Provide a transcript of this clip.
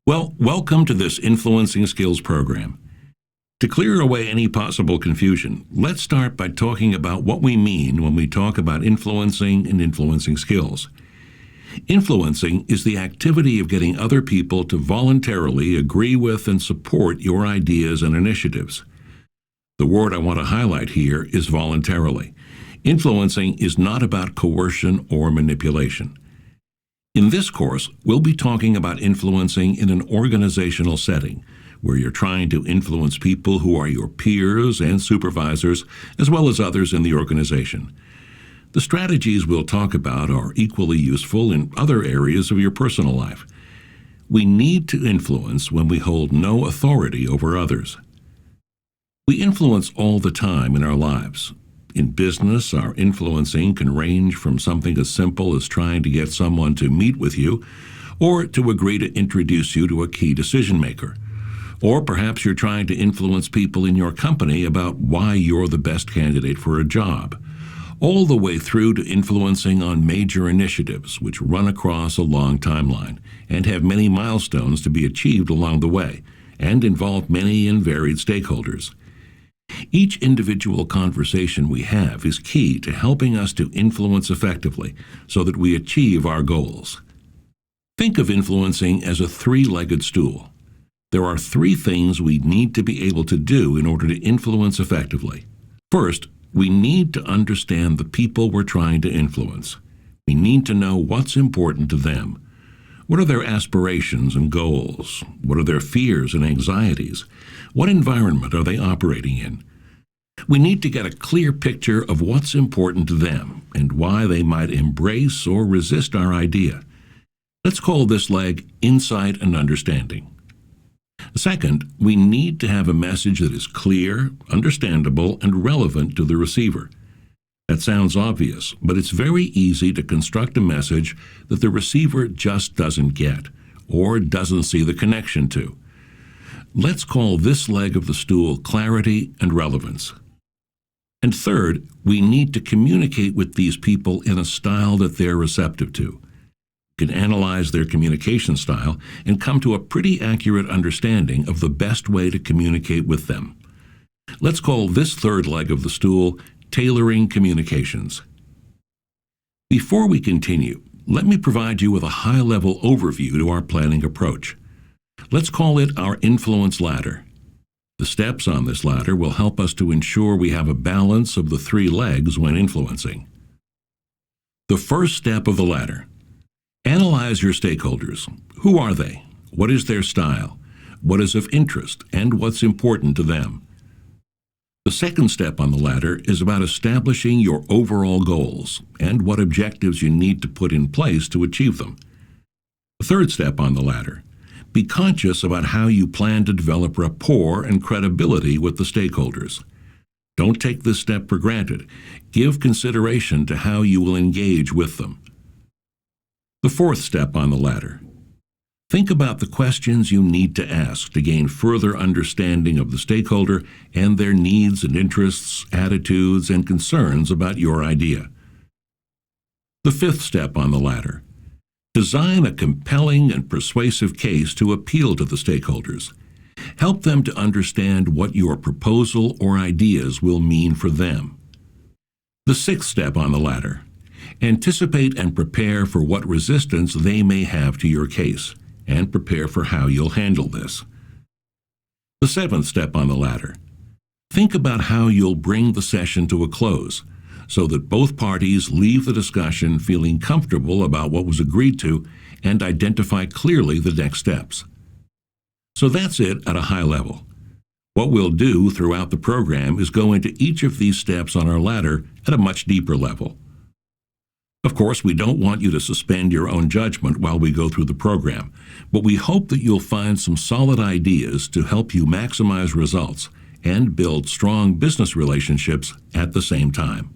Well, welcome to this Influencing Skills program. To clear away any possible confusion, let's start by talking about what we mean when we talk about influencing and influencing skills. Influencing is the activity of getting other people to voluntarily agree with and support your ideas and initiatives. The word I want to highlight here is voluntarily. Influencing is not about coercion or manipulation. In this course, we'll be talking about influencing in an organizational setting, where you're trying to influence people who are your peers and supervisors, as well as others in the organization. The strategies we'll talk about are equally useful in other areas of your personal life. We need to influence when we hold no authority over others. We influence all the time in our lives. In business, our influencing can range from something as simple as trying to get someone to meet with you, or to agree to introduce you to a key decision maker. Or perhaps you're trying to influence people in your company about why you're the best candidate for a job, all the way through to influencing on major initiatives which run across a long timeline and have many milestones to be achieved along the way and involve many and varied stakeholders. Each individual conversation we have is key to helping us to influence effectively so that we achieve our goals. Think of influencing as a three-legged stool. There are three things we need to be able to do in order to influence effectively. First, we need to understand the people we're trying to influence. We need to know what's important to them. What are their aspirations and goals? What are their fears and anxieties? What environment are they operating in? We need to get a clear picture of what's important to them and why they might embrace or resist our idea. Let's call this leg insight and understanding. Second, we need to have a message that is clear, understandable, and relevant to the receiver. That sounds obvious, but it's very easy to construct a message that the receiver just doesn't get or doesn't see the connection to. Let's call this leg of the stool clarity and relevance. And third, we need to communicate with these people in a style that they're receptive to. We can analyze their communication style and come to a pretty accurate understanding of the best way to communicate with them. Let's call this third leg of the stool tailoring communications. Before we continue, let me provide you with a high-level overview to our planning approach. Let's call it our influence ladder. The steps on this ladder will help us to ensure we have a balance of the three legs when influencing. The first step of the ladder. Analyze your stakeholders. Who are they? What is their style? What is of interest and what's important to them? The second step on the ladder is about establishing your overall goals and what objectives you need to put in place to achieve them. The third step on the ladder. Be conscious about how you plan to develop rapport and credibility with the stakeholders. Don't take this step for granted. Give consideration to how you will engage with them. The fourth step on the ladder. Think about the questions you need to ask to gain further understanding of the stakeholder and their needs and interests, attitudes, and concerns about your idea. The fifth step on the ladder. Design a compelling and persuasive case to appeal to the stakeholders. Help them to understand what your proposal or ideas will mean for them. The sixth step on the ladder. Anticipate and prepare for what resistance they may have to your case, and prepare for how you'll handle this. The seventh step on the ladder. Think about how you'll bring the session to a close, so that both parties leave the discussion feeling comfortable about what was agreed to and identify clearly the next steps. So that's it at a high level. What we'll do throughout the program is go into each of these steps on our ladder at a much deeper level. Of course, we don't want you to suspend your own judgment while we go through the program, but we hope that you'll find some solid ideas to help you maximize results and build strong business relationships at the same time.